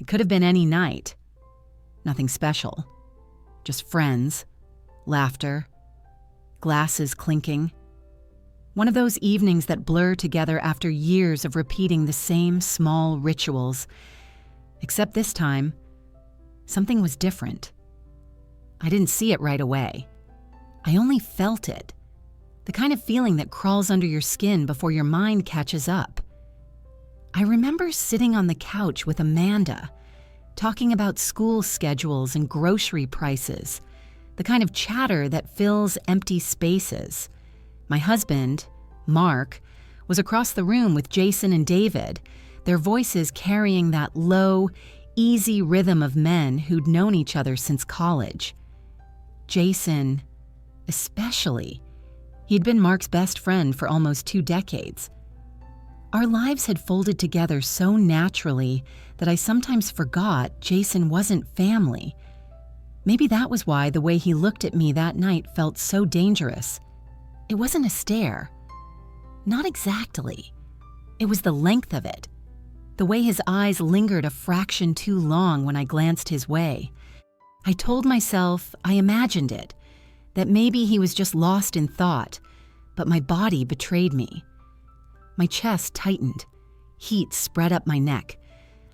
It could have been any night. Nothing special. Just friends, laughter, glasses clinking. One of those evenings that blur together after years of repeating the same small rituals. Except this time, something was different. I didn't see it right away. I only felt it. The kind of feeling that crawls under your skin before your mind catches up. I remember sitting on the couch with Amanda, talking about school schedules and grocery prices, the kind of chatter that fills empty spaces. My husband, Mark, was across the room with Jason and David, their voices carrying that low, easy rhythm of men who'd known each other since college. Jason, especially. He'd been Mark's best friend for almost 2 decades. Our lives had folded together so naturally that I sometimes forgot Jason wasn't family. Maybe that was why the way he looked at me that night felt so dangerous. It wasn't a stare. Not exactly. It was the length of it. The way his eyes lingered a fraction too long when I glanced his way. I told myself, I imagined it, that maybe he was just lost in thought, but my body betrayed me. My chest tightened. Heat spread up my neck.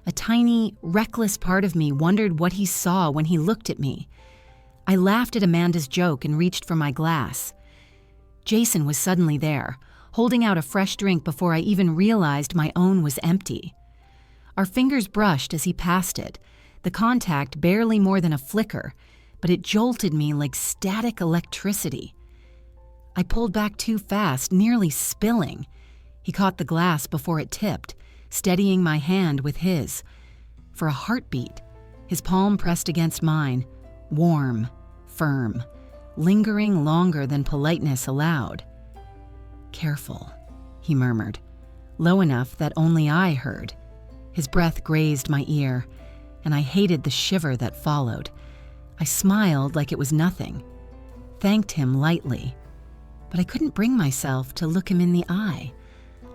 A tiny, reckless part of me wondered what he saw when he looked at me. I laughed at Amanda's joke and reached for my glass. Jason was suddenly there, holding out a fresh drink before I even realized my own was empty. Our fingers brushed as he passed it, the contact barely more than a flicker, but it jolted me like static electricity. I pulled back too fast, nearly spilling. He caught the glass before it tipped, steadying my hand with his. For a heartbeat, his palm pressed against mine, warm, firm, lingering longer than politeness allowed. "Careful," he murmured, low enough that only I heard. His breath grazed my ear, and I hated the shiver that followed. I smiled like it was nothing, thanked him lightly, but I couldn't bring myself to look him in the eye.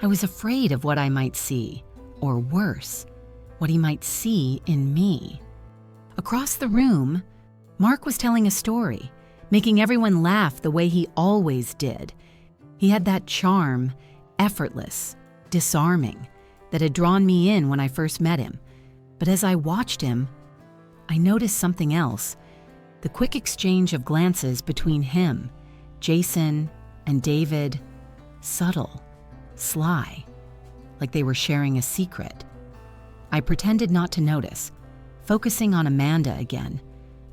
I was afraid of what I might see, or worse, what he might see in me. Across the room, Mark was telling a story, making everyone laugh the way he always did. He had that charm, effortless, disarming, that had drawn me in when I first met him. But as I watched him, I noticed something else. The quick exchange of glances between him, Jason, and David, subtle, sly, like they were sharing a secret. I pretended not to notice, focusing on Amanda again,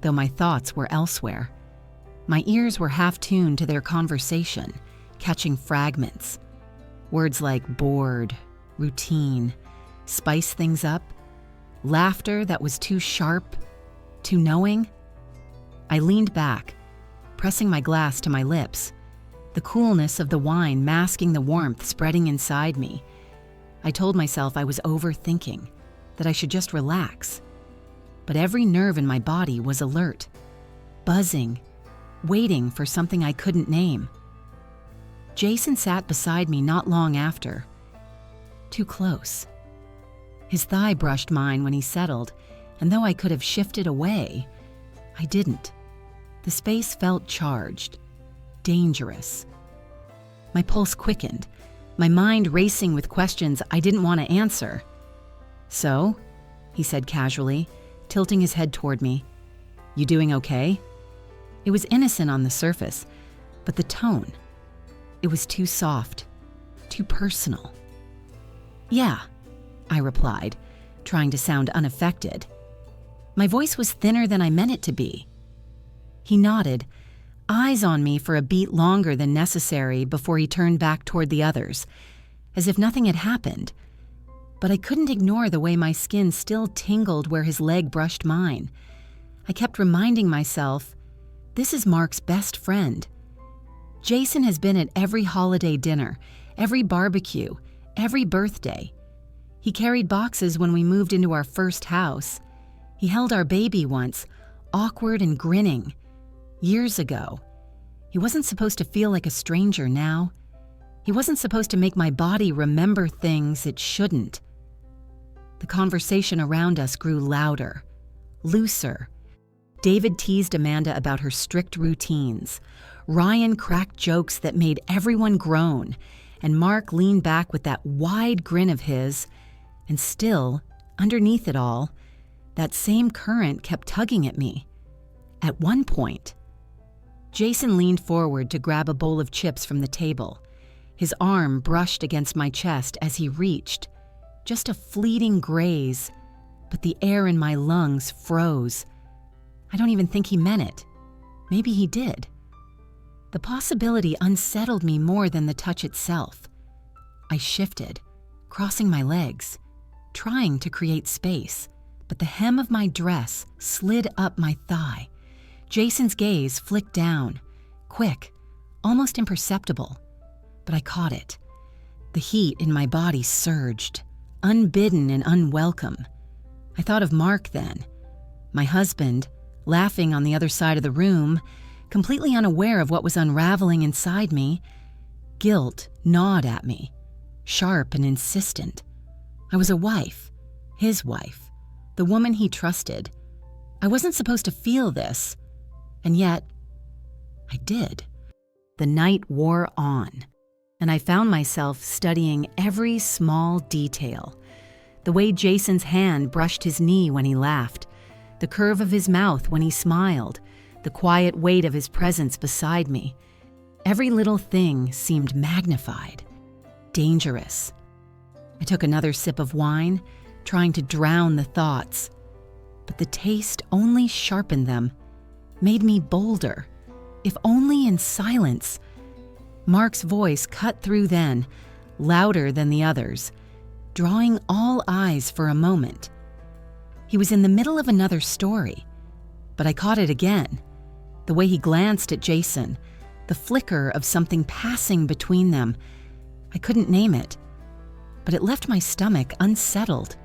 though my thoughts were elsewhere. My ears were half-tuned to their conversation, catching fragments. Words like bored, routine, spice things up, laughter that was too sharp, too knowing. I leaned back, pressing my glass to my lips, the coolness of the wine masking the warmth spreading inside me. I told myself I was overthinking, that I should just relax. But every nerve in my body was alert, buzzing, waiting for something I couldn't name. Jason sat beside me not long after. Too close. His thigh brushed mine when he settled, and though I could have shifted away, I didn't. The space felt charged, dangerous. My pulse quickened, my mind racing with questions I didn't want to answer. "So," he said casually, tilting his head toward me, "you doing okay?" It was innocent on the surface, but the tone, it was too soft, too personal. "Yeah," I replied, trying to sound unaffected. My voice was thinner than I meant it to be. He nodded, eyes on me for a beat longer than necessary before he turned back toward the others, as if nothing had happened. But I couldn't ignore the way my skin still tingled where his leg brushed mine. I kept reminding myself, this is Mark's best friend. Jason has been at every holiday dinner, every barbecue, every birthday. He carried boxes when we moved into our first house. He held our baby once, awkward and grinning. Years ago. He wasn't supposed to feel like a stranger now. He wasn't supposed to make my body remember things it shouldn't. The conversation around us grew louder, looser. David teased Amanda about her strict routines. Ryan cracked jokes that made everyone groan, and Mark leaned back with that wide grin of his. And still, underneath it all, that same current kept tugging at me. At one point, Jason leaned forward to grab a bowl of chips from the table. His arm brushed against my chest as he reached. Just a fleeting graze, but the air in my lungs froze. I don't even think he meant it. Maybe he did. The possibility unsettled me more than the touch itself. I shifted, crossing my legs, trying to create space, but the hem of my dress slid up my thigh. Jason's gaze flicked down, quick, almost imperceptible, but I caught it. The heat in my body surged, unbidden and unwelcome. I thought of Mark then, my husband, laughing on the other side of the room, completely unaware of what was unraveling inside me. Guilt gnawed at me, sharp and insistent. I was a wife, his wife, the woman he trusted. I wasn't supposed to feel this, and yet I did. The night wore on, and I found myself studying every small detail. The way Jason's hand brushed his knee when he laughed, the curve of his mouth when he smiled, the quiet weight of his presence beside me. Every little thing seemed magnified, dangerous. I took another sip of wine, trying to drown the thoughts, but the taste only sharpened them, made me bolder, if only in silence. Mark's voice cut through then, louder than the others, drawing all eyes for a moment. He was in the middle of another story, but I caught it again. The way he glanced at Jason, the flicker of something passing between them. I couldn't name it, but it left my stomach unsettled.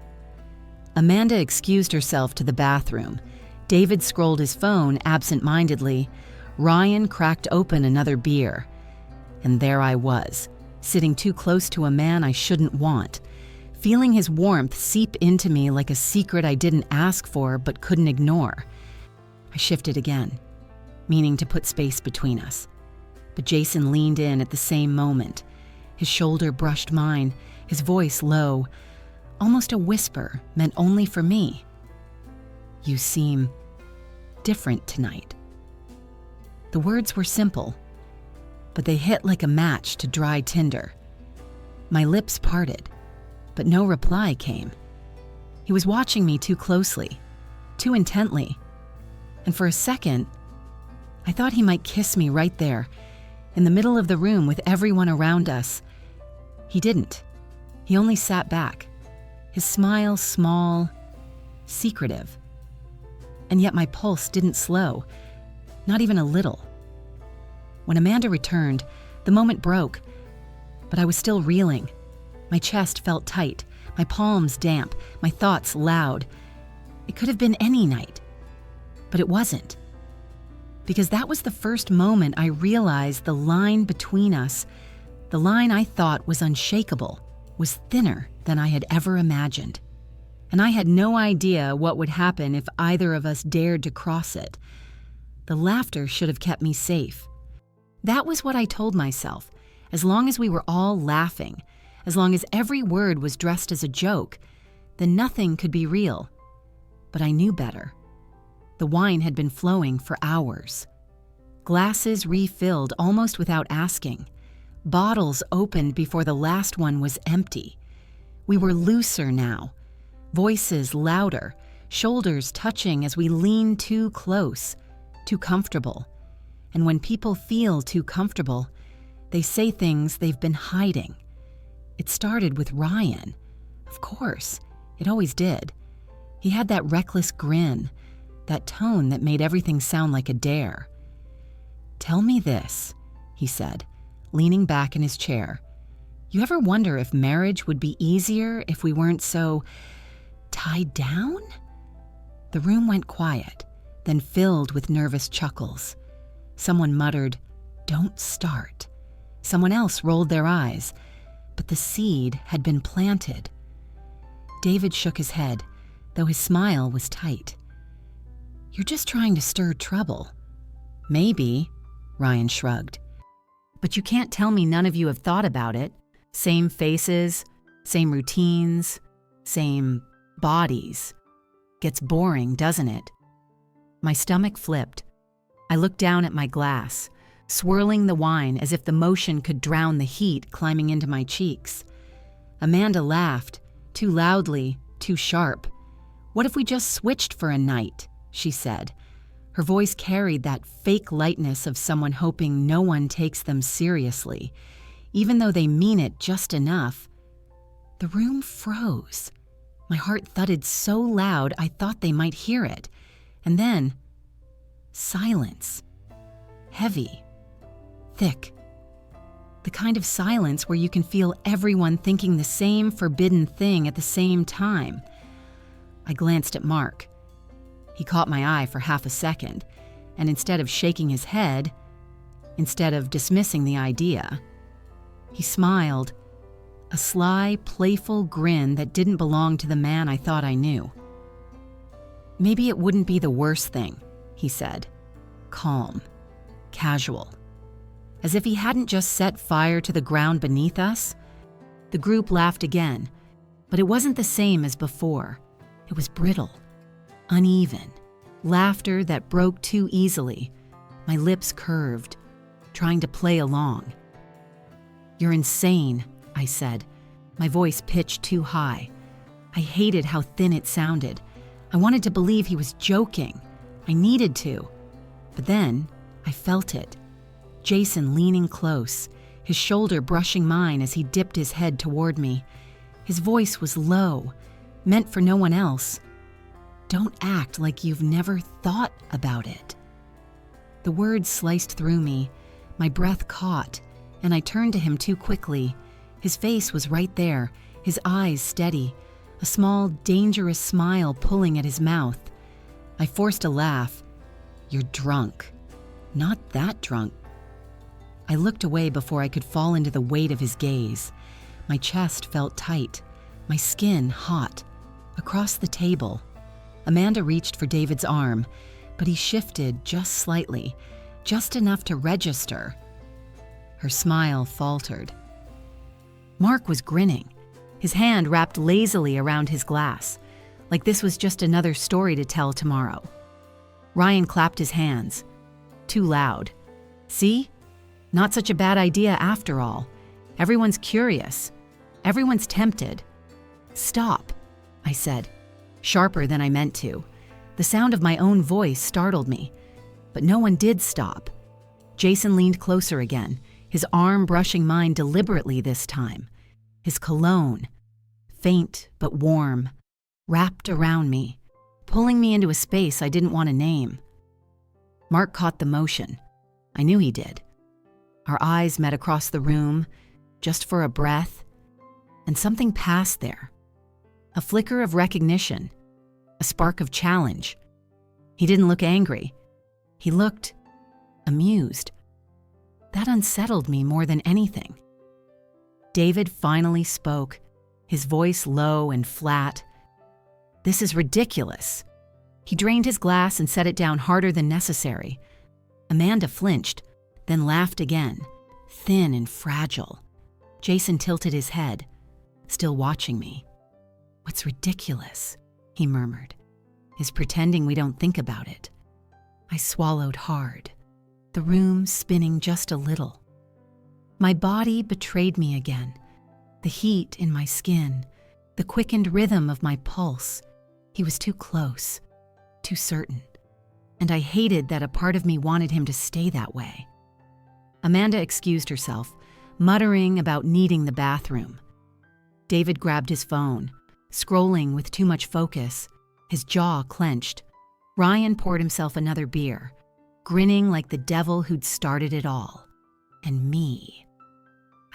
Amanda excused herself to the bathroom. David scrolled his phone absent-mindedly. Ryan cracked open another beer. And there I was, sitting too close to a man I shouldn't want, feeling his warmth seep into me like a secret I didn't ask for but couldn't ignore. I shifted again, meaning to put space between us. But Jason leaned in at the same moment. His shoulder brushed mine, his voice low, almost a whisper meant only for me. "You seem different tonight." The words were simple, but they hit like a match to dry tinder. My lips parted, but no reply came. He was watching me too closely, too intently, and for a second, I thought he might kiss me right there, in the middle of the room with everyone around us. He didn't. He only sat back, his smile small, secretive. And yet my pulse didn't slow, not even a little. When Amanda returned, the moment broke, but I was still reeling. My chest felt tight, my palms damp, my thoughts loud. It could have been any night, but it wasn't. Because that was the first moment I realized the line between us, the line I thought was unshakable, was thinner than I had ever imagined. And I had no idea what would happen if either of us dared to cross it. The laughter should have kept me safe. That was what I told myself. As long as we were all laughing, as long as every word was dressed as a joke, then nothing could be real. But I knew better. The wine had been flowing for hours. Glasses refilled almost without asking. Bottles opened before the last one was empty. We were looser now. Voices louder, shoulders touching as we leaned too close, too comfortable. And when people feel too comfortable, they say things they've been hiding. It started with Ryan. Of course, it always did. He had that reckless grin, that tone that made everything sound like a dare. "Tell me this," he said, leaning back in his chair. "You ever wonder if marriage would be easier if we weren't so tied down?" The room went quiet, then filled with nervous chuckles. Someone muttered, "Don't start." Someone else rolled their eyes, but the seed had been planted. David shook his head, though his smile was tight. "You're just trying to stir trouble." "Maybe," Ryan shrugged. "But you can't tell me none of you have thought about it. Same faces, same routines, same bodies. Gets boring, doesn't it?" My stomach flipped. I looked down at my glass, swirling the wine as if the motion could drown the heat climbing into my cheeks. Amanda laughed, too loudly, too sharp. "What if we just switched for a night?" she said. Her voice carried that fake lightness of someone hoping no one takes them seriously, even though they mean it just enough. The room froze. My heart thudded so loud I thought they might hear it. And then, silence. Heavy. Thick. The kind of silence where you can feel everyone thinking the same forbidden thing at the same time. I glanced at Mark. He caught my eye for half a second, and instead of shaking his head, instead of dismissing the idea, he smiled, a sly, playful grin that didn't belong to the man I thought I knew. "Maybe it wouldn't be the worst thing," he said, calm, casual, as if he hadn't just set fire to the ground beneath us. The group laughed again, but it wasn't the same as before. It was brittle, uneven, laughter that broke too easily. My lips curved, trying to play along. "You're insane," I said, my voice pitched too high. I hated how thin it sounded. I wanted to believe he was joking. I needed to. But then I felt it. Jason leaning close, his shoulder brushing mine as he dipped his head toward me. His voice was low, meant for no one else. "Don't act like you've never thought about it." The words sliced through me. My breath caught, and I turned to him too quickly. His face was right there, his eyes steady, a small, dangerous smile pulling at his mouth. I forced a laugh. "You're drunk." "Not that drunk." I looked away before I could fall into the weight of his gaze. My chest felt tight, my skin hot. Across the table, Amanda reached for David's arm, but he shifted just slightly, just enough to register. Her smile faltered. Mark was grinning, his hand wrapped lazily around his glass, like this was just another story to tell tomorrow. Ryan clapped his hands. Too loud. "See? Not such a bad idea after all. Everyone's curious. Everyone's tempted." "Stop," I said, sharper than I meant to. The sound of my own voice startled me, but no one did stop. Jason leaned closer again, his arm brushing mine deliberately this time. His cologne, faint but warm, wrapped around me, pulling me into a space I didn't want to name. Mark caught the motion. I knew he did. Our eyes met across the room, just for a breath, and something passed there. A flicker of recognition, a spark of challenge. He didn't look angry. He looked amused. That unsettled me more than anything. David finally spoke, his voice low and flat. "This is ridiculous." He drained his glass and set it down harder than necessary. Amanda flinched, then laughed again, thin and fragile. Jason tilted his head, still watching me. "What's ridiculous?" he murmured, "is pretending we don't think about it." I swallowed hard, the room spinning just a little. My body betrayed me again, the heat in my skin, the quickened rhythm of my pulse. He was too close, too certain, and I hated that a part of me wanted him to stay that way. Amanda excused herself, muttering about needing the bathroom. David grabbed his phone, scrolling with too much focus, his jaw clenched. Ryan poured himself another beer, grinning like the devil who'd started it all. And me.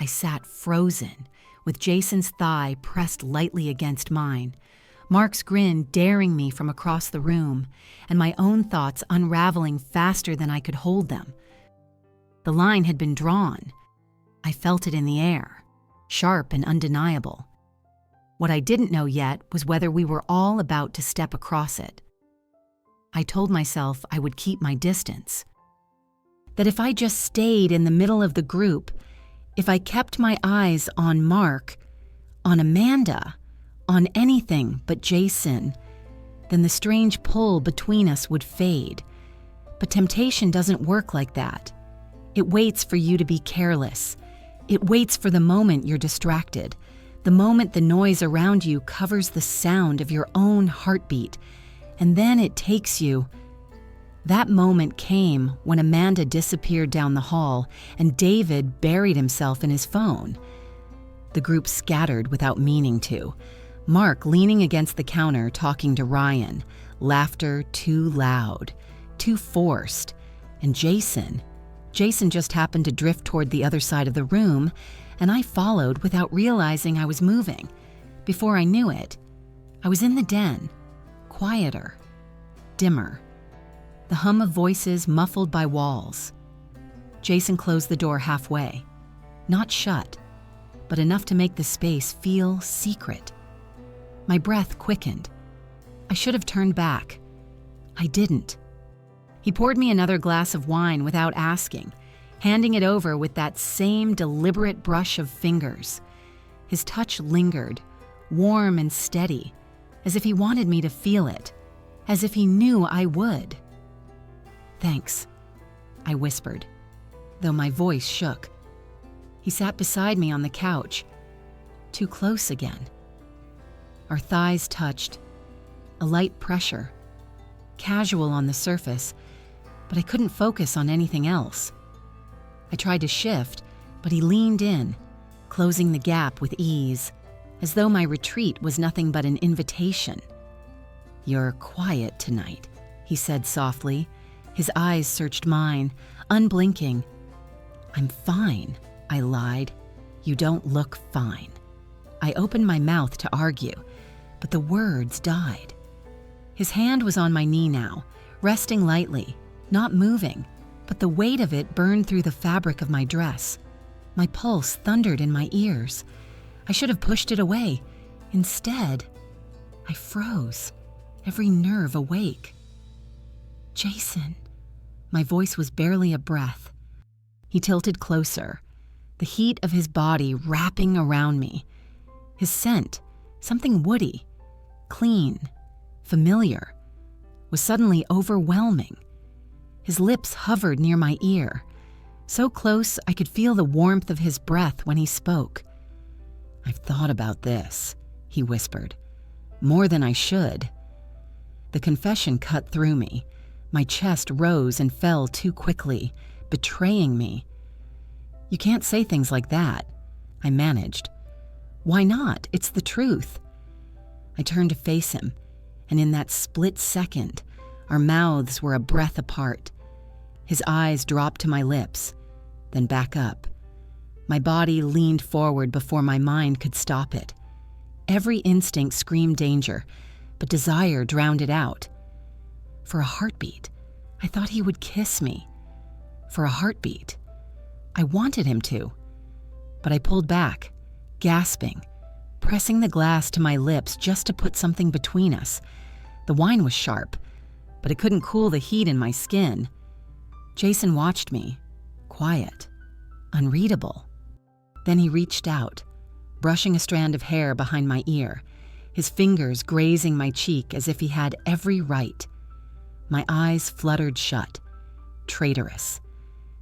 I sat frozen, with Jason's thigh pressed lightly against mine, Mark's grin daring me from across the room, and my own thoughts unraveling faster than I could hold them. The line had been drawn. I felt it in the air, sharp and undeniable. What I didn't know yet was whether we were all about to step across it. I told myself I would keep my distance. That if I just stayed in the middle of the group, if I kept my eyes on Mark, on Amanda, on anything but Jason, then the strange pull between us would fade. But temptation doesn't work like that. It waits for you to be careless. It waits for the moment you're distracted, the moment the noise around you covers the sound of your own heartbeat, and then it takes you. That moment came when Amanda disappeared down the hall and David buried himself in his phone. The group scattered without meaning to. Mark leaning against the counter talking to Ryan, laughter too loud, too forced, and Jason just happened to drift toward the other side of the room, and I followed without realizing I was moving. Before I knew it, I was in the den, quieter, dimmer, the hum of voices muffled by walls. Jason closed the door halfway, not shut, but enough to make the space feel secret. My breath quickened. I should have turned back. I didn't. He poured me another glass of wine without asking, handing it over with that same deliberate brush of fingers. His touch lingered, warm and steady, as if he wanted me to feel it, as if he knew I would. "Thanks," I whispered, though my voice shook. He sat beside me on the couch, too close again. Our thighs touched, a light pressure, casual on the surface, but I couldn't focus on anything else. I tried to shift, but he leaned in, closing the gap with ease, as though my retreat was nothing but an invitation. "You're quiet tonight," he said softly. His eyes searched mine, unblinking. "I'm fine," I lied. "You don't look fine." I opened my mouth to argue, but the words died. His hand was on my knee now, resting lightly, not moving, but the weight of it burned through the fabric of my dress. My pulse thundered in my ears. I should have pushed it away. Instead, I froze, every nerve awake. "Jason." My voice was barely a breath. He tilted closer, the heat of his body wrapping around me. His scent, something woody, clean, familiar, was suddenly overwhelming. His lips hovered near my ear, so close I could feel the warmth of his breath when he spoke. "I've thought about this," he whispered. "More than I should." The confession cut through me. My chest rose and fell too quickly, betraying me. "You can't say things like that," I managed. "Why not? It's the truth." I turned to face him, and in that split second, our mouths were a breath apart. His eyes dropped to my lips, then back up. My body leaned forward before my mind could stop it. Every instinct screamed danger, but desire drowned it out. For a heartbeat, I thought he would kiss me. For a heartbeat, I wanted him to. But I pulled back, gasping, pressing the glass to my lips just to put something between us. The wine was sharp, but it couldn't cool the heat in my skin. Jason watched me, quiet, unreadable. Then he reached out, brushing a strand of hair behind my ear, his fingers grazing my cheek as if he had every right. My eyes fluttered shut, traitorous,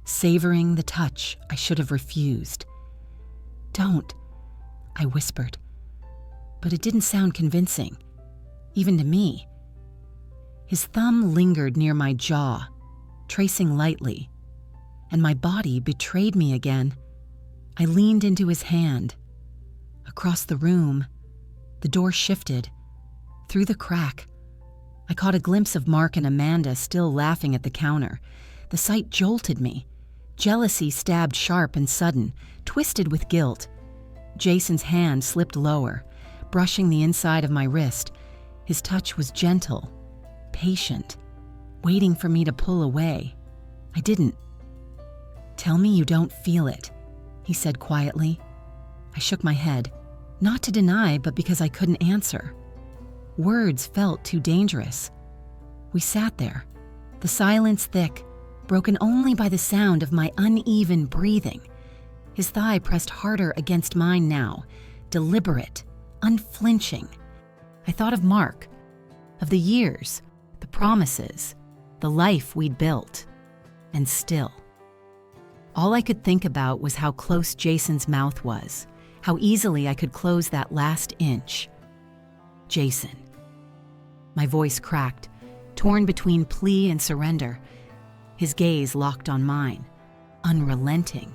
savoring the touch I should have refused. "Don't," I whispered, but it didn't sound convincing, even to me. His thumb lingered near my jaw, tracing lightly, and my body betrayed me again. I leaned into his hand. Across the room, the door shifted. Through the crack, I caught a glimpse of Mark and Amanda still laughing at the counter. The sight jolted me. Jealousy stabbed sharp and sudden, twisted with guilt. Jason's hand slipped lower, brushing the inside of my wrist. His touch was gentle, patient, waiting for me to pull away. I didn't. "Tell me you don't feel it," he said quietly. I shook my head. Not to deny, but because I couldn't answer. Words felt too dangerous. We sat there, the silence thick, broken only by the sound of my uneven breathing. His thigh pressed harder against mine now, deliberate, unflinching. I thought of Mark, of the years, the promises, the life we'd built. And still, all I could think about was how close Jason's mouth was, how easily I could close that last inch. Jason. My voice cracked, torn between plea and surrender. His gaze locked on mine, unrelenting.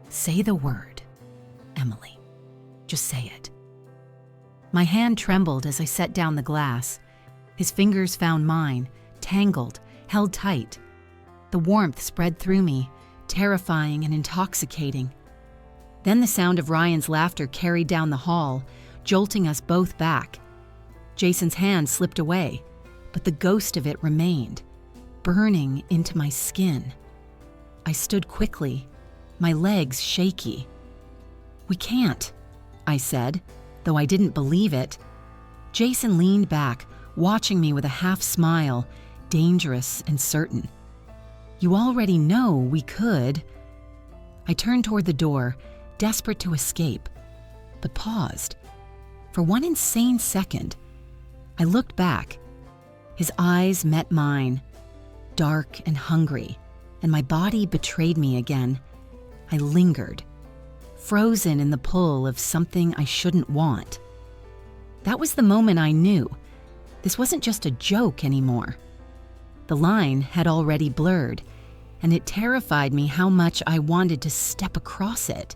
Say the word, Emily. Just say it. My hand trembled as I set down the glass. His fingers found mine, tangled, held tight. The warmth spread through me, terrifying and intoxicating. Then the sound of Ryan's laughter carried down the hall, jolting us both back. Jason's hand slipped away, but the ghost of it remained, burning into my skin. I stood quickly, my legs shaky. "We can't," I said, though I didn't believe it. Jason leaned back, watching me with a half smile, dangerous and certain. "You already know we could." I turned toward the door, desperate to escape, but paused. For one insane second, I looked back. His eyes met mine, dark and hungry, and my body betrayed me again. I lingered, frozen in the pull of something I shouldn't want. That was the moment I knew this wasn't just a joke anymore. The line had already blurred, and it terrified me how much I wanted to step across it.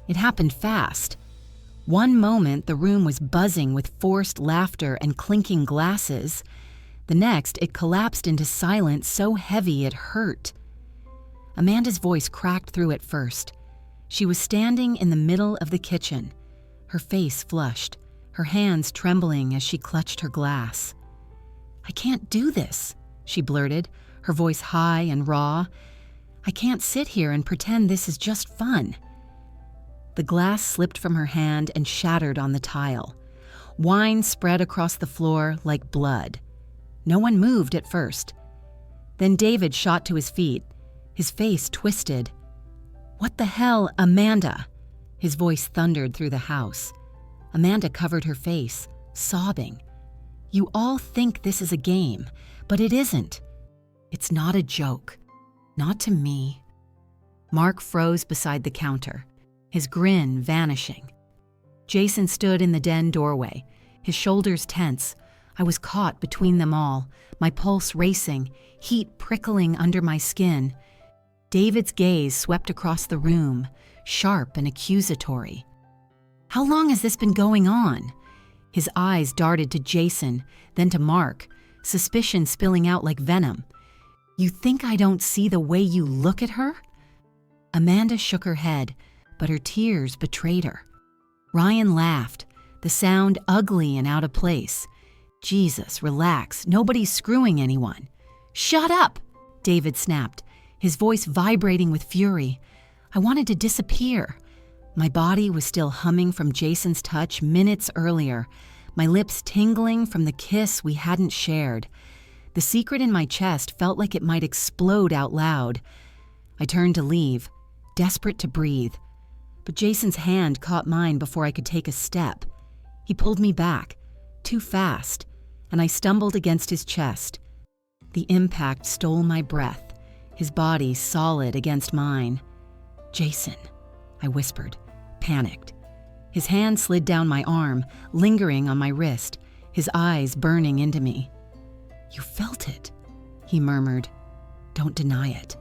It happened fast. One moment, the room was buzzing with forced laughter and clinking glasses. The next, it collapsed into silence so heavy it hurt. Amanda's voice cracked through at first. She was standing in the middle of the kitchen, her face flushed, her hands trembling as she clutched her glass. "I can't do this," she blurted, her voice high and raw. "I can't sit here and pretend this is just fun." The glass slipped from her hand and shattered on the tile. Wine spread across the floor like blood. No one moved at first. Then David shot to his feet, his face twisted. "What the hell, Amanda?" His voice thundered through the house. Amanda covered her face, sobbing. "You all think this is a game, but it isn't. It's not a joke. Not to me." Mark froze beside the counter, his grin vanishing. Jason stood in the den doorway, his shoulders tense. I was caught between them all, my pulse racing, heat prickling under my skin. David's gaze swept across the room, sharp and accusatory. "How long has this been going on?" His eyes darted to Jason, then to Mark, suspicion spilling out like venom. "You think I don't see the way you look at her?" Amanda shook her head, but her tears betrayed her. Ryan laughed, the sound ugly and out of place. "Jesus, relax. Nobody's screwing anyone." "Shut up!" David snapped, his voice vibrating with fury. I wanted to disappear. My body was still humming from Jason's touch minutes earlier, my lips tingling from the kiss we hadn't shared. The secret in my chest felt like it might explode out loud. I turned to leave, desperate to breathe. But Jason's hand caught mine before I could take a step. He pulled me back, too fast, and I stumbled against his chest. The impact stole my breath, his body solid against mine. "Jason," I whispered, panicked. His hand slid down my arm, lingering on my wrist, his eyes burning into me. "You felt it," he murmured. "Don't deny it."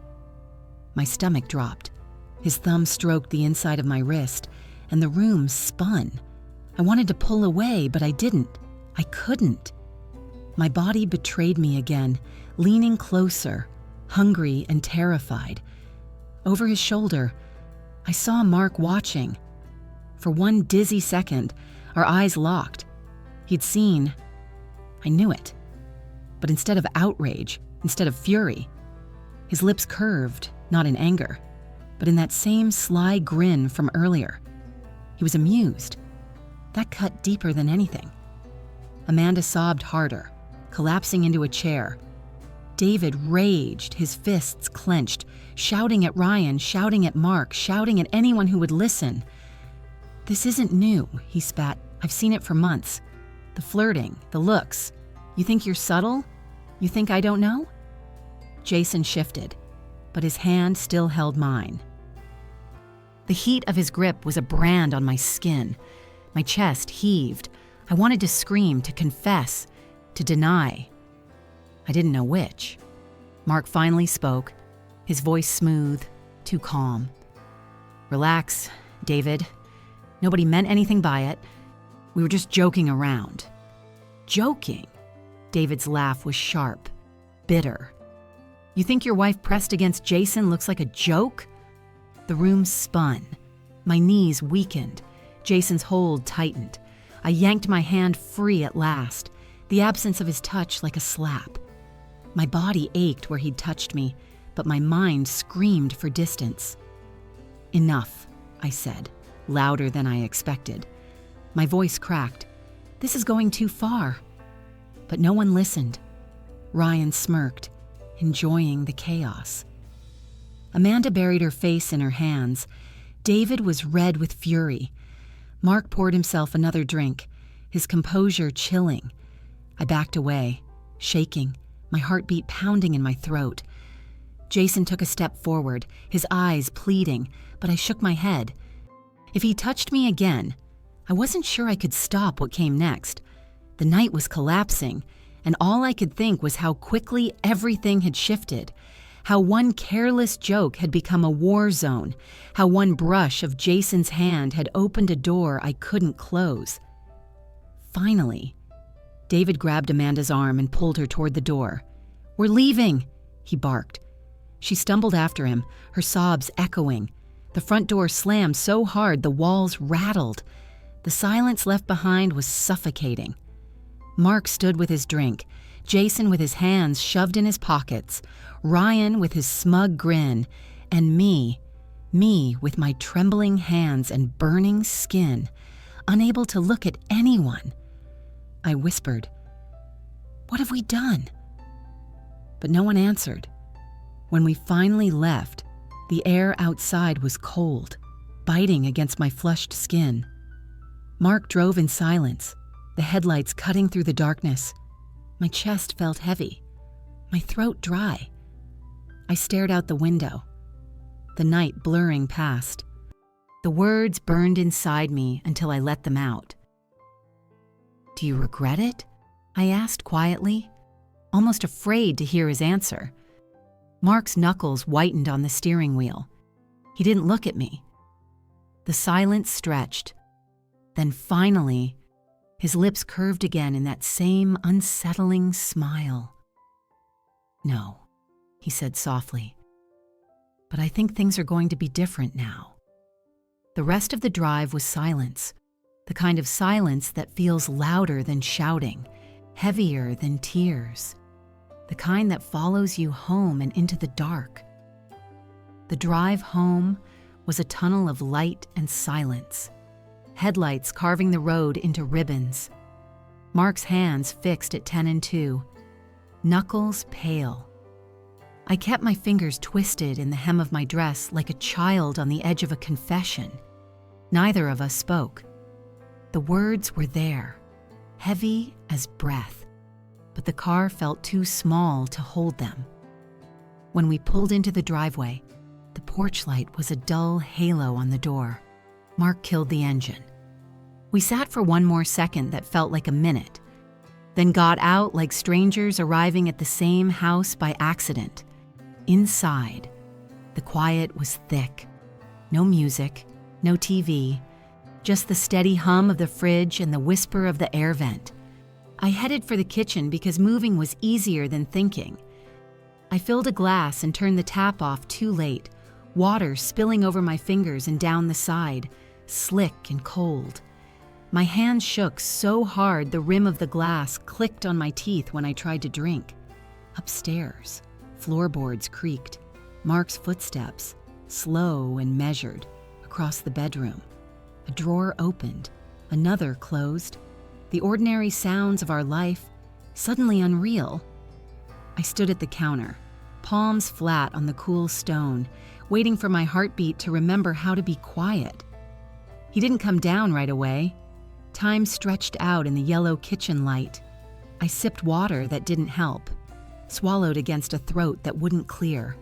My stomach dropped. His thumb stroked the inside of my wrist, and the room spun. I wanted to pull away, but I didn't. I couldn't. My body betrayed me again, leaning closer, hungry and terrified. Over his shoulder, I saw Mark watching. For one dizzy second, our eyes locked. He'd seen. I knew it. But instead of outrage, instead of fury, his lips curved, not in anger, but in that same sly grin from earlier. He was amused. That cut deeper than anything. Amanda sobbed harder, collapsing into a chair. David raged, his fists clenched, shouting at Ryan, shouting at Mark, shouting at anyone who would listen. "This isn't new," he spat. "I've seen it for months. The flirting, the looks. You think you're subtle? You think I don't know?" Jason shifted, but his hand still held mine. The heat of his grip was a brand on my skin. My chest heaved. I wanted to scream, to confess, to deny. I didn't know which. Mark finally spoke, his voice smooth, too calm. "Relax, David. Nobody meant anything by it. We were just joking around." "Joking?" David's laugh was sharp, bitter. "You think your wife pressed against Jason looks like a joke?" The room spun. My knees weakened. Jason's hold tightened. I yanked my hand free at last, the absence of his touch like a slap. My body ached where he'd touched me, but my mind screamed for distance. "Enough," I said, louder than I expected. My voice cracked. "This is going too far." But no one listened. Ryan smirked, enjoying the chaos. Amanda buried her face in her hands. David was red with fury. Mark poured himself another drink, his composure chilling. I backed away, shaking, my heartbeat pounding in my throat. Jason took a step forward, his eyes pleading, but I shook my head. If he touched me again, I wasn't sure I could stop what came next. The night was collapsing, and all I could think was how quickly everything had shifted, how one careless joke had become a war zone, how one brush of Jason's hand had opened a door I couldn't close. Finally, David grabbed Amanda's arm and pulled her toward the door. "We're leaving," he barked. She stumbled after him, her sobs echoing. The front door slammed so hard the walls rattled. The silence left behind was suffocating. Mark stood with his drink, Jason with his hands shoved in his pockets, Ryan with his smug grin, and me with my trembling hands and burning skin, unable to look at anyone. I whispered, "What have we done?" But no one answered. When we finally left, the air outside was cold, biting against my flushed skin. Mark drove in silence, the headlights cutting through the darkness. My chest felt heavy, my throat dry. I stared out the window, the night blurring past. The words burned inside me until I let them out. "Do you regret it?" I asked quietly, almost afraid to hear his answer. Mark's knuckles whitened on the steering wheel. He didn't look at me. The silence stretched. Then finally, his lips curved again in that same unsettling smile. "No," he said softly, "but I think things are going to be different now." The rest of the drive was silence, the kind of silence that feels louder than shouting, heavier than tears, the kind that follows you home and into the dark. The drive home was a tunnel of light and silence, headlights carving the road into ribbons. Mark's hands fixed at 10 and 2, knuckles pale. I kept my fingers twisted in the hem of my dress like a child on the edge of a confession. Neither of us spoke. The words were there, heavy as breath, but the car felt too small to hold them. When we pulled into the driveway, the porch light was a dull halo on the door. Mark killed the engine. We sat for one more second that felt like a minute, then got out like strangers arriving at the same house by accident. Inside, the quiet was thick. No music, no TV, just the steady hum of the fridge and the whisper of the air vent. I headed for the kitchen because moving was easier than thinking. I filled a glass and turned the tap off too late, water spilling over my fingers and down the side, slick and cold. My hand shook so hard the rim of the glass clicked on my teeth when I tried to drink. Upstairs, floorboards creaked, Mark's footsteps, slow and measured, across the bedroom. A drawer opened, another closed. The ordinary sounds of our life suddenly unreal. I stood at the counter, palms flat on the cool stone, waiting for my heartbeat to remember how to be quiet. He didn't come down right away. Time stretched out in the yellow kitchen light. I sipped water that didn't help, swallowed against a throat that wouldn't clear.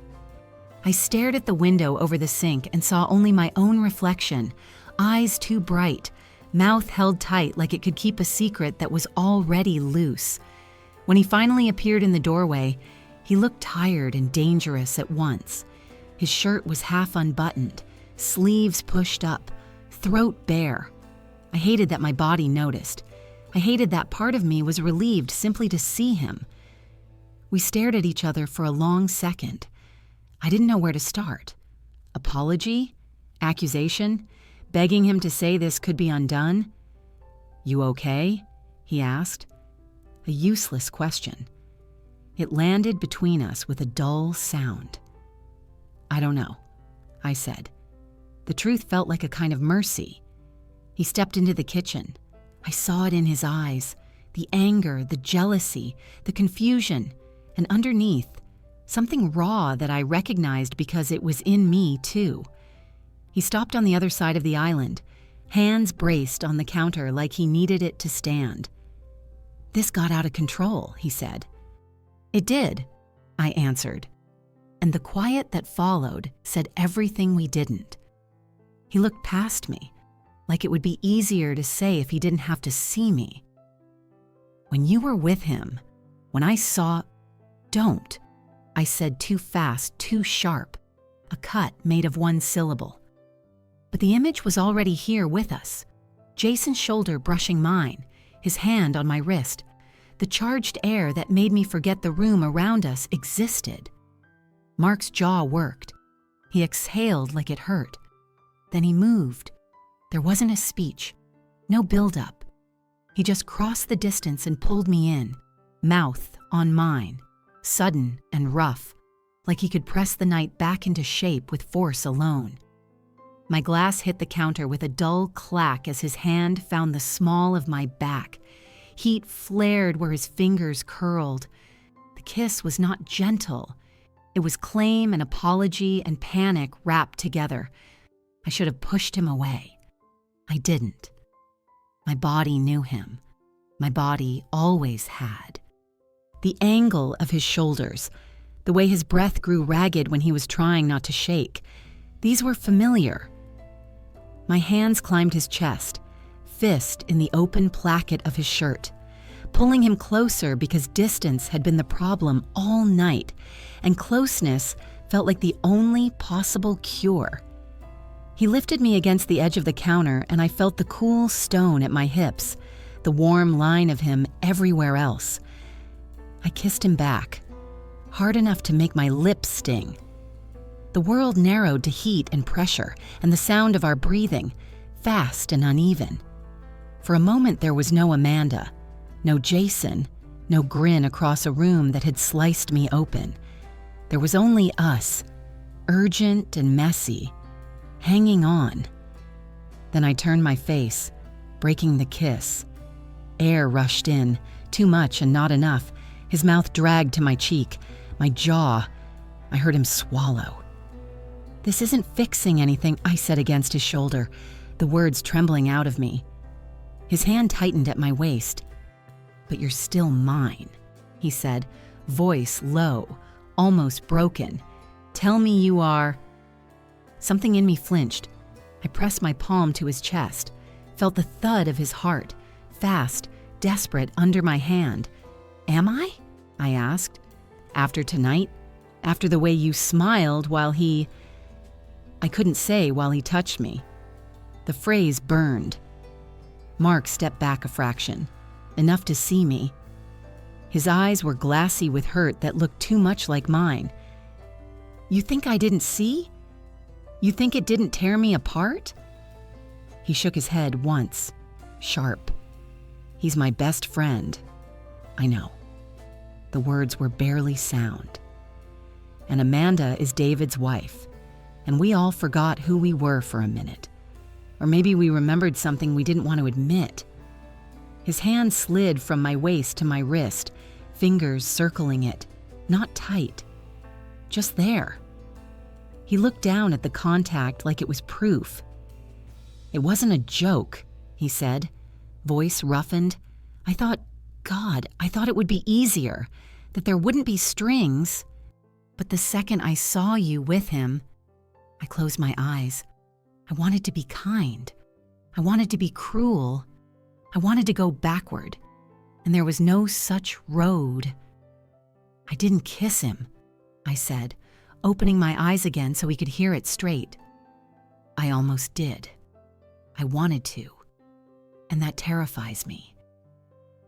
I stared at the window over the sink and saw only my own reflection, eyes too bright, mouth held tight like it could keep a secret that was already loose. When he finally appeared in the doorway, he looked tired and dangerous at once. His shirt was half unbuttoned, sleeves pushed up, throat bare. I hated that my body noticed. I hated that part of me was relieved simply to see him. We stared at each other for a long second. I didn't know where to start. Apology? Accusation? Begging him to say this could be undone? "You okay?" he asked. A useless question. It landed between us with a dull sound. "I don't know," I said. The truth felt like a kind of mercy. He stepped into the kitchen. I saw it in his eyes, the anger, the jealousy, the confusion, and underneath, something raw that I recognized because it was in me too. He stopped on the other side of the island, hands braced on the counter like he needed it to stand. "This got out of control," he said. "It did," I answered. And the quiet that followed said everything we didn't. He looked past me, like it would be easier to say if he didn't have to see me. "When you were with him, when I saw—" "Don't," I said too fast, too sharp, a cut made of one syllable. But the image was already here with us, Jason's shoulder brushing mine, his hand on my wrist. The charged air that made me forget the room around us existed. Mark's jaw worked. He exhaled like it hurt. Then he moved. There wasn't a speech, no build-up. He just crossed the distance and pulled me in, mouth on mine, sudden and rough, like he could press the night back into shape with force alone. My glass hit the counter with a dull clack as his hand found the small of my back. Heat flared where his fingers curled. The kiss was not gentle. It was claim and apology and panic wrapped together. I should have pushed him away. I didn't. My body knew him. My body always had. The angle of his shoulders, the way his breath grew ragged when he was trying not to shake, these were familiar. My hands climbed his chest, fist in the open placket of his shirt, pulling him closer because distance had been the problem all night, and closeness felt like the only possible cure. He lifted me against the edge of the counter, and I felt the cool stone at my hips, the warm line of him everywhere else. I kissed him back, hard enough to make my lips sting. The world narrowed to heat and pressure, and the sound of our breathing, fast and uneven. For a moment there was no Amanda, no Jason, no grin across a room that had sliced me open. There was only us, urgent and messy, hanging on. Then I turned my face, breaking the kiss. Air rushed in, too much and not enough. His mouth dragged to my cheek, my jaw. I heard him swallow. "This isn't fixing anything," I said against his shoulder, the words trembling out of me. His hand tightened at my waist. "But you're still mine," he said, voice low, almost broken. "Tell me you are—" Something in me flinched. I pressed my palm to his chest, felt the thud of his heart, fast, desperate, under my hand. "Am I?" I asked. "After tonight? After the way you smiled while he—" I couldn't say while he touched me. The phrase burned. Mark stepped back a fraction, enough to see me. His eyes were glassy with hurt that looked too much like mine. "You think I didn't see? You think it didn't tear me apart?" He shook his head once, sharp. "He's my best friend." I know. The words were barely sound. "And Amanda is David's wife. And we all forgot who we were for a minute. Or maybe we remembered something we didn't want to admit. His hand slid from my waist to my wrist, fingers circling it, not tight, just there. He looked down at the contact like it was proof. "It wasn't a joke," he said, voice roughened. I thought it would be easier, that there wouldn't be strings. But the second I saw you with him, I closed my eyes. I wanted to be kind. I wanted to be cruel. I wanted to go backward, and there was no such road. "I didn't kiss him," I said, opening my eyes again so he could hear it straight. "I almost did. I wanted to, and that terrifies me.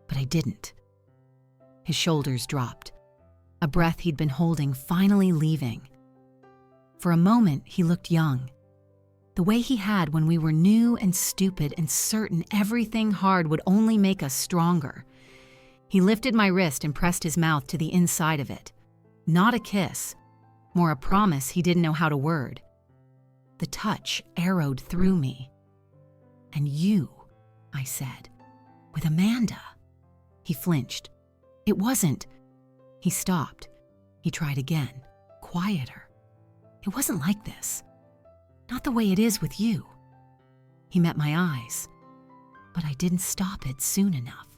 But I didn't." His shoulders dropped, a breath he'd been holding finally leaving. For a moment, he looked young, the way he had when we were new and stupid and certain everything hard would only make us stronger. He lifted my wrist and pressed his mouth to the inside of it. Not a kiss, more a promise he didn't know how to word. The touch arrowed through me. "And you," I said, "with Amanda." He flinched. "It wasn't." He stopped. He tried again, quieter. "It wasn't like this. Not the way it is with you." He met my eyes, but I didn't stop it soon enough.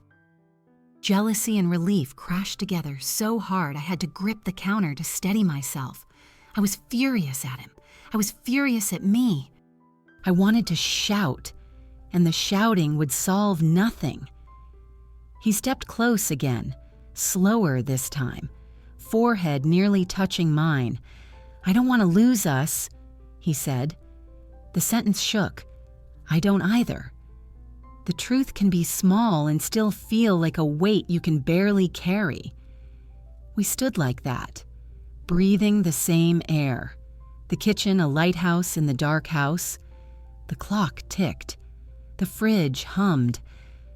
Jealousy and relief crashed together so hard I had to grip the counter to steady myself. I was furious at him. I was furious at me. I wanted to shout, and the shouting would solve nothing. He stepped close again, slower this time, forehead nearly touching mine. "I don't want to lose us," he said. The sentence shook. I don't either. The truth can be small and still feel like a weight you can barely carry. We stood like that, breathing the same air. The kitchen a lighthouse in the dark house. The clock ticked. The fridge hummed.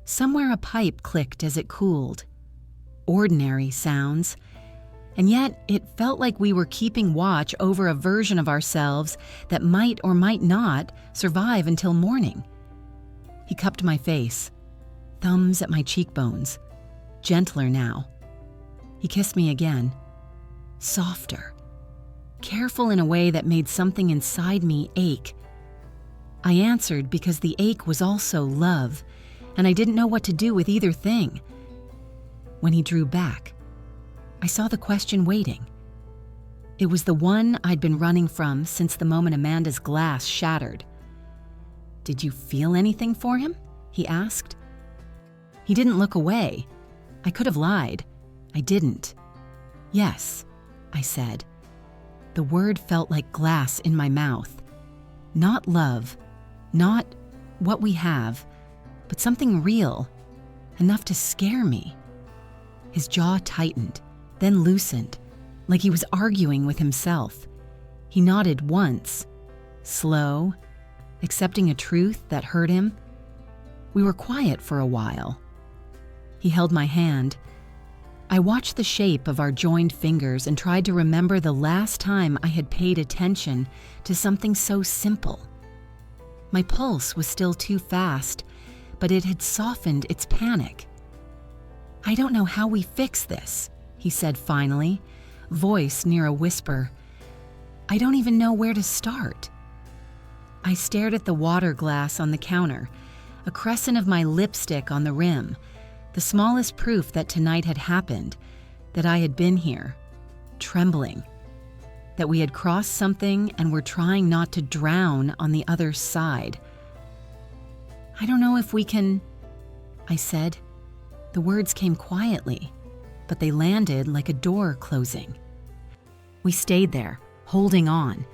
Somewhere a pipe clicked as it cooled. Ordinary sounds. And yet it felt like we were keeping watch over a version of ourselves that might or might not survive until morning. He cupped my face, thumbs at my cheekbones, gentler now. He kissed me again, softer, careful in a way that made something inside me ache. I answered because the ache was also love, and I didn't know what to do with either thing. When he drew back, I saw the question waiting. It was the one I'd been running from since the moment Amanda's glass shattered. "Did you feel anything for him?" he asked. He didn't look away. I could have lied. I didn't. "Yes," I said. The word felt like glass in my mouth. Not love, not what we have, but something real, enough to scare me. His jaw tightened, then loosened, like he was arguing with himself. He nodded once, slow, accepting a truth that hurt him. We were quiet for a while. He held my hand. I watched the shape of our joined fingers and tried to remember the last time I had paid attention to something so simple. My pulse was still too fast, but it had softened its panic. "I don't know how we fix this," he said finally, voice near a whisper. "I don't even know where to start." I stared at the water glass on the counter, a crescent of my lipstick on the rim, the smallest proof that tonight had happened, that I had been here, trembling, that we had crossed something and were trying not to drown on the other side. "I don't know if we can," I said. The words came quietly, but they landed like a door closing. We stayed there, holding on,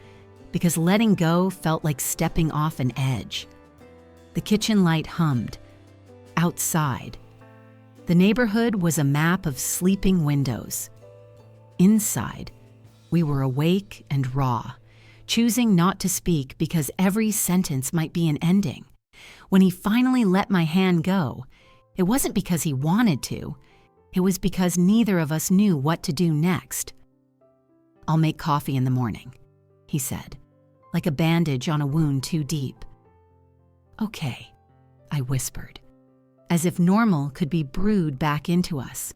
because letting go felt like stepping off an edge. The kitchen light hummed. Outside, the neighborhood was a map of sleeping windows. Inside, we were awake and raw, choosing not to speak because every sentence might be an ending. When he finally let my hand go, it wasn't because he wanted to. It was because neither of us knew what to do next. "I'll make coffee in the morning," he said, like a bandage on a wound too deep. Okay, I whispered, as if normal could be brewed back into us.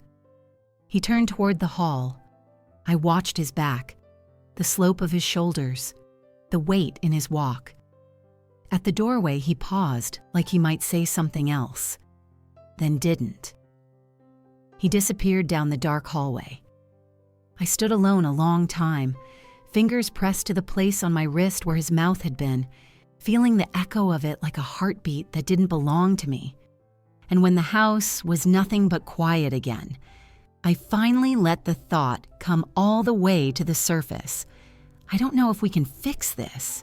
He turned toward the hall. I watched his back, the slope of his shoulders, the weight in his walk. At the doorway, he paused like he might say something else, then didn't. He disappeared down the dark hallway. I stood alone a long time, fingers pressed to the place on my wrist where his mouth had been, feeling the echo of it like a heartbeat that didn't belong to me. And when the house was nothing but quiet again, I finally let the thought come all the way to the surface. I don't know if we can fix this.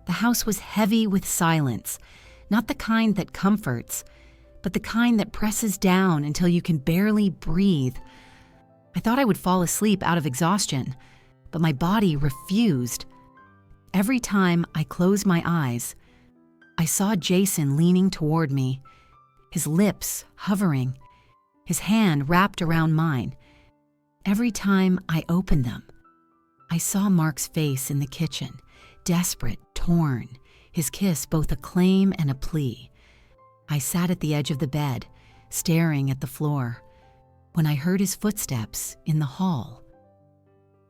The house was heavy with silence, not the kind that comforts, but the kind that presses down until you can barely breathe. I thought I would fall asleep out of exhaustion, but my body refused. Every time I closed my eyes, I saw Jason leaning toward me, his lips hovering, his hand wrapped around mine. Every time I opened them, I saw Mark's face in the kitchen, desperate, torn, his kiss both a claim and a plea. I sat at the edge of the bed, staring at the floor, when I heard his footsteps in the hall.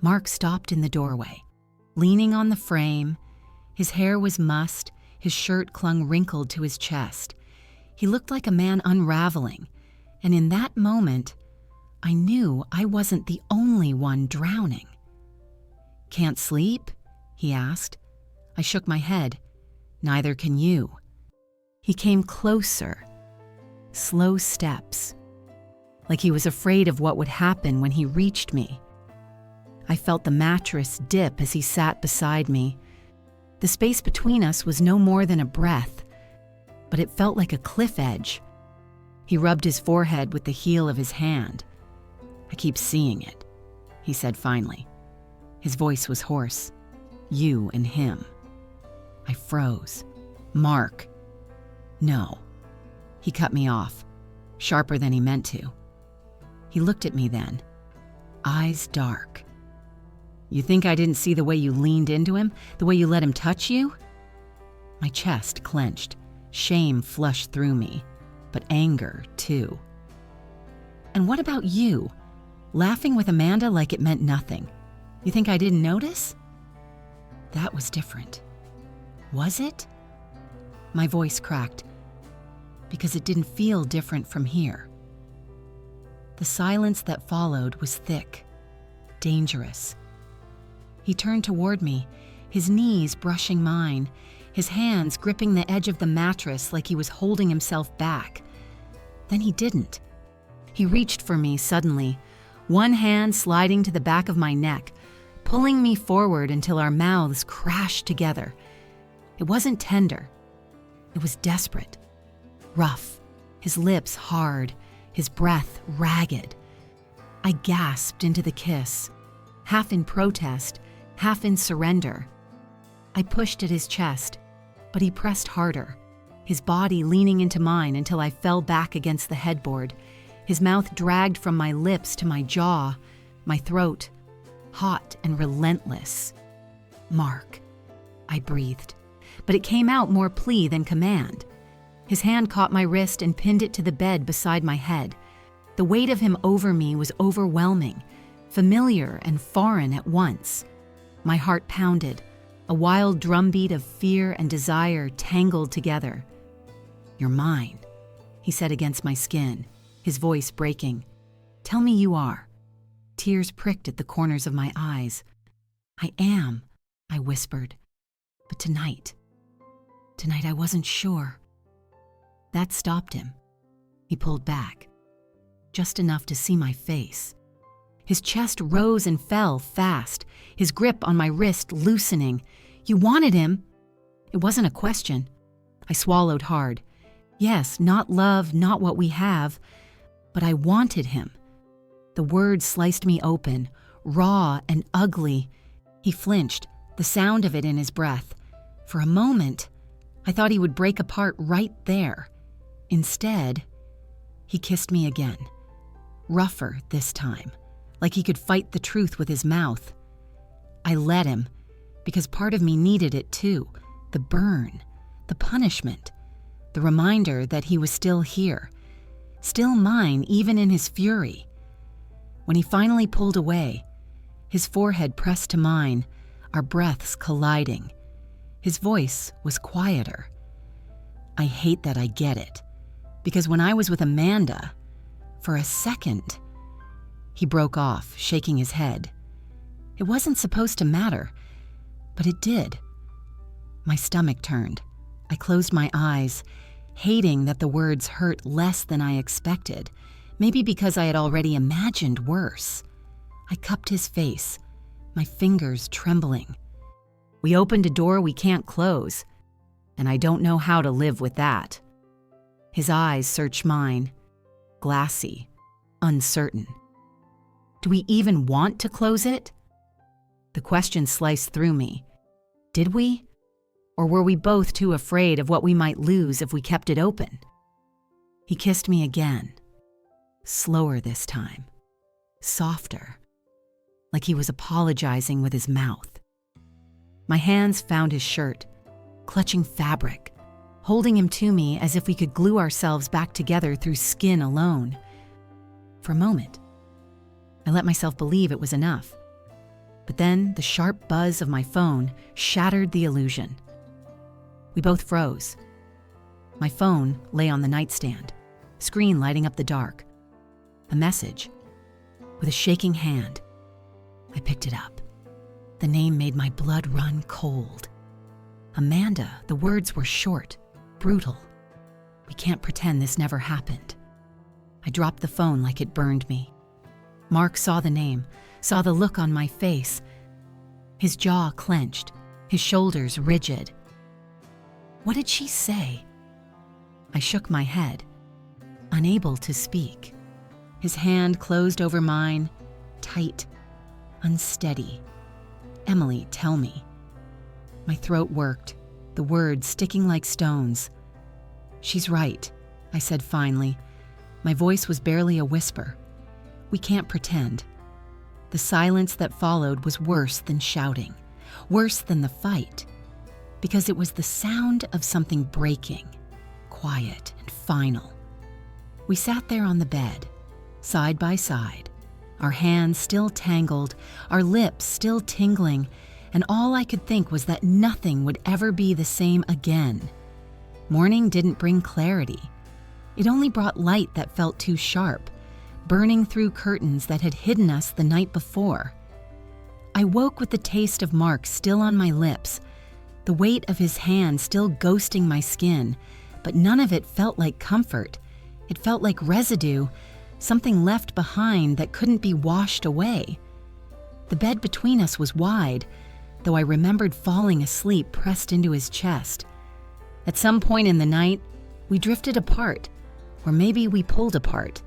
Mark stopped in the doorway, leaning on the frame. His hair was mussed, his shirt clung wrinkled to his chest. He looked like a man unraveling, and in that moment, I knew I wasn't the only one drowning. "Can't sleep?" he asked. I shook my head. "Neither can you." He came closer, slow steps, like he was afraid of what would happen when he reached me. I felt the mattress dip as he sat beside me. The space between us was no more than a breath, but it felt like a cliff edge. He rubbed his forehead with the heel of his hand. "I keep seeing it," he said finally. His voice was hoarse. "You and him." I froze. "Mark." "No." He cut me off, sharper than he meant to. He looked at me then, eyes dark. "You think I didn't see the way you leaned into him, the way you let him touch you?" My chest clenched. Shame flushed through me, but anger too. "And what about you? Laughing with Amanda like it meant nothing. You think I didn't notice?" That was different. Was it? My voice cracked, because it didn't feel different from here. The silence that followed was thick, dangerous. He turned toward me, his knees brushing mine, his hands gripping the edge of the mattress like he was holding himself back. Then he didn't. He reached for me suddenly, one hand sliding to the back of my neck, pulling me forward until our mouths crashed together. It wasn't tender. It was desperate, rough, his lips hard, his breath ragged. I gasped into the kiss, half in protest, half in surrender. I pushed at his chest, but he pressed harder, his body leaning into mine until I fell back against the headboard. His mouth dragged from my lips to my jaw, my throat, hot and relentless. "Mark," I breathed, but it came out more plea than command. His hand caught my wrist and pinned it to the bed beside my head. The weight of him over me was overwhelming, familiar and foreign at once. My heart pounded, a wild drumbeat of fear and desire tangled together. "You're mine," he said against my skin, his voice breaking. "Tell me you are." Tears pricked at the corners of my eyes. "I am," I whispered. "But tonight I wasn't sure." That stopped him. He pulled back, just enough to see my face. His chest rose and fell fast, his grip on my wrist loosening. "You wanted him?" It wasn't a question. I swallowed hard. Yes, not love, not what we have, but I wanted him. The words sliced me open, raw and ugly. He flinched, the sound of it in his breath. For a moment, I thought he would break apart right there. Instead, he kissed me again, rougher this time, like he could fight the truth with his mouth. I let him, because part of me needed it too, the burn, the punishment. the reminder that he was still here, still mine even in his fury. When he finally pulled away, his forehead pressed to mine, our breaths colliding. His voice was quieter. I hate that I get it, because when I was with Amanda, for a second, he broke off, shaking his head. It wasn't supposed to matter, but it did. My stomach turned. I closed my eyes, hating that the words hurt less than I expected, maybe because I had already imagined worse. I cupped his face, my fingers trembling. We opened a door we can't close, and I don't know how to live with that. His eyes searched mine, glassy, uncertain. Do we even want to close it? The question sliced through me. Did we? Or were we both too afraid of what we might lose if we kept it open? He kissed me again, slower this time, softer, like he was apologizing with his mouth. My hands found his shirt, clutching fabric, holding him to me as if we could glue ourselves back together through skin alone. For a moment, I let myself believe it was enough. But then the sharp buzz of my phone shattered the illusion. We both froze. My phone lay on the nightstand, screen lighting up the dark. A message. With a shaking hand, I picked it up. The name made my blood run cold. Amanda, the words were short, brutal. We can't pretend this never happened. I dropped the phone like it burned me. Mark saw the name, saw the look on my face. His jaw clenched, his shoulders rigid. What did she say? I shook my head, unable to speak. His hand closed over mine, tight, unsteady. Emily, tell me. My throat worked, the words sticking like stones. She's right, I said finally. My voice was barely a whisper. We can't pretend. The silence that followed was worse than shouting, worse than the fight, because it was the sound of something breaking, quiet and final. We sat there on the bed, side by side, our hands still tangled, our lips still tingling, and all I could think was that nothing would ever be the same again. Morning didn't bring clarity. It only brought light that felt too sharp, burning through curtains that had hidden us the night before. I woke with the taste of Mark still on my lips, the weight of his hand still ghosting my skin, but none of it felt like comfort. It felt like residue, something left behind that couldn't be washed away. The bed between us was wide, though I remembered falling asleep pressed into his chest. At some point in the night, we drifted apart, or maybe we pulled apart.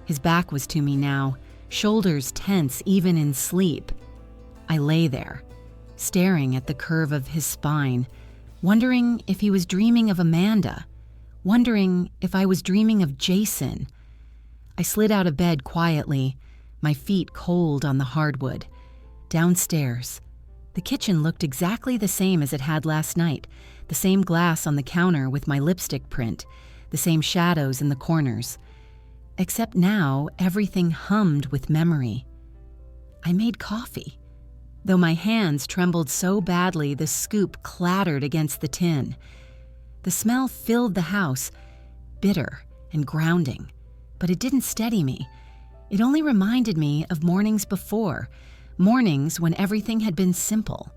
His back was to me now, shoulders tense even in sleep. I lay there, staring at the curve of his spine, wondering if he was dreaming of Amanda, wondering if I was dreaming of Jason. I slid out of bed quietly, my feet cold on the hardwood. Downstairs, the kitchen looked exactly the same as it had last night, the same glass on the counter with my lipstick print, the same shadows in the corners. Except now, everything hummed with memory. I made coffee, though my hands trembled so badly the scoop clattered against the tin. The smell filled the house, bitter and grounding, but it didn't steady me. It only reminded me of mornings before, mornings when everything had been simple.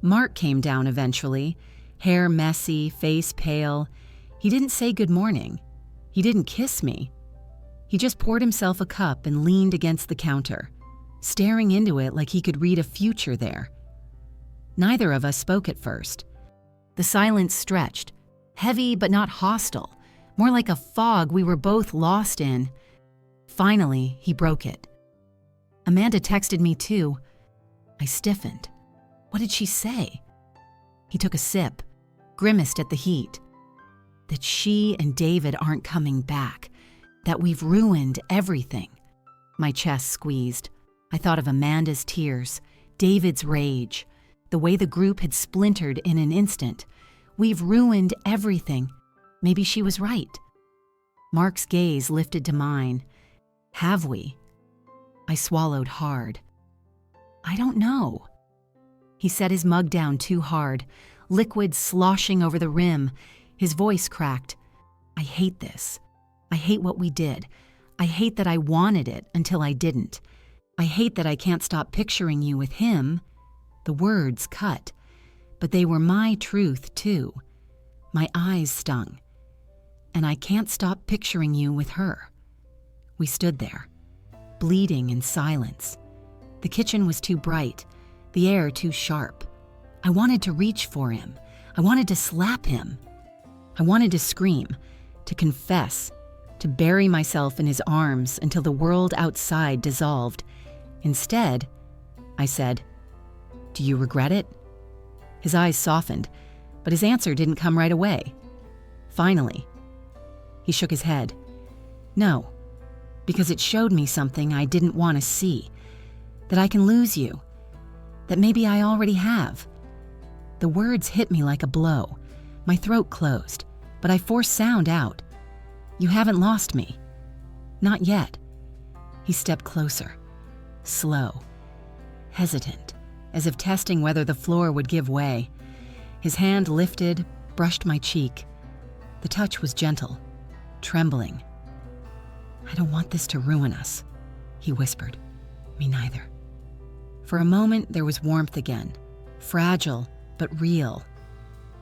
Mark came down eventually, hair messy, face pale. He didn't say good morning. He didn't kiss me. He just poured himself a cup and leaned against the counter, staring into it like he could read a future there. Neither of us spoke at first. The silence stretched, heavy but not hostile, more like a fog we were both lost in. Finally, he broke it. Amanda texted me too. I stiffened. What did she say? He took a sip, grimaced at the heat. That she and David aren't coming back. That we've ruined everything. My chest squeezed. I thought of Amanda's tears, David's rage, the way the group had splintered in an instant. We've ruined everything. Maybe she was right. Mark's gaze lifted to mine. Have we? I swallowed hard. I don't know. He set his mug down too hard, liquid sloshing over the rim. His voice cracked. I hate this. I hate what we did. I hate that I wanted it until I didn't. I hate that I can't stop picturing you with him. The words cut, but they were my truth too. My eyes stung. And I can't stop picturing you with her. We stood there, bleeding in silence. The kitchen was too bright, the air too sharp. I wanted to reach for him. I wanted to slap him. I wanted to scream, to confess, to bury myself in his arms until the world outside dissolved. Instead, I said, "Do you regret it?" His eyes softened, but his answer didn't come right away. Finally, he shook his head. No, because it showed me something I didn't want to see, that I can lose you, that maybe I already have. The words hit me like a blow. My throat closed, but I forced sound out. You haven't lost me. Not yet. He stepped closer, slow, hesitant, as if testing whether the floor would give way. His hand lifted, brushed my cheek. The touch was gentle, trembling. I don't want this to ruin us, he whispered. Me neither. For a moment, there was warmth again, fragile but real.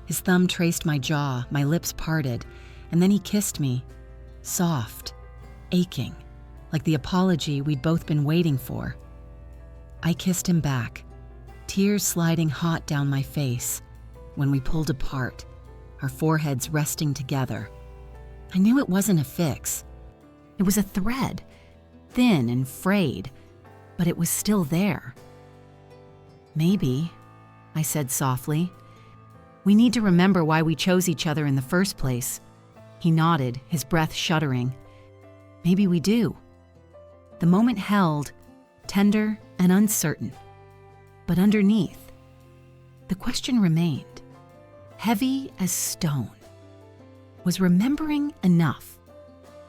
His thumb traced my jaw, my lips parted, and then he kissed me, soft, aching, like the apology we'd both been waiting for. I kissed him back, tears sliding hot down my face. When we pulled apart, our foreheads resting together, I knew it wasn't a fix. It was a thread, thin and frayed, but it was still there. Maybe, I said softly, we need to remember why we chose each other in the first place. He nodded, his breath shuddering. Maybe we do. The moment held, tender and uncertain. But underneath, the question remained, heavy as stone. Was remembering enough?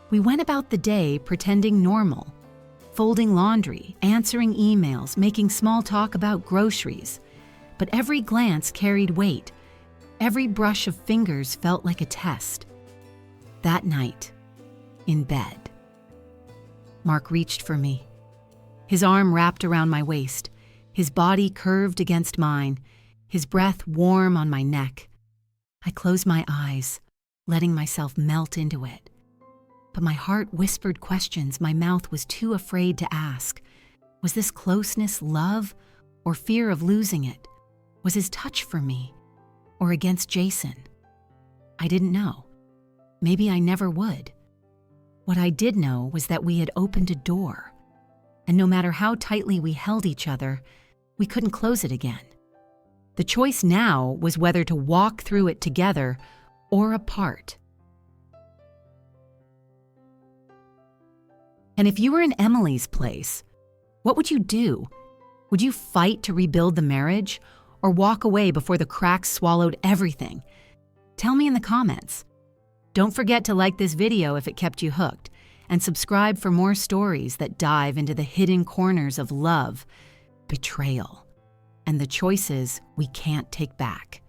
We went about the day pretending normal, folding laundry, answering emails, making small talk about groceries. But every glance carried weight. Every brush of fingers felt like a test. That night, in bed, Mark reached for me. His arm wrapped around my waist, his body curved against mine, his breath warm on my neck. I closed my eyes, letting myself melt into it. But my heart whispered questions my mouth was too afraid to ask. Was this closeness love or fear of losing it? Was his touch for me or against Jason? I didn't know. Maybe I never would. What I did know was that we had opened a door, and no matter how tightly we held each other, we couldn't close it again. The choice now was whether to walk through it together or apart. And if you were in Emily's place, what would you do? Would you fight to rebuild the marriage or walk away before the cracks swallowed everything? Tell me in the comments. Don't forget to like this video if it kept you hooked, and subscribe for more stories that dive into the hidden corners of love, betrayal, and the choices we can't take back.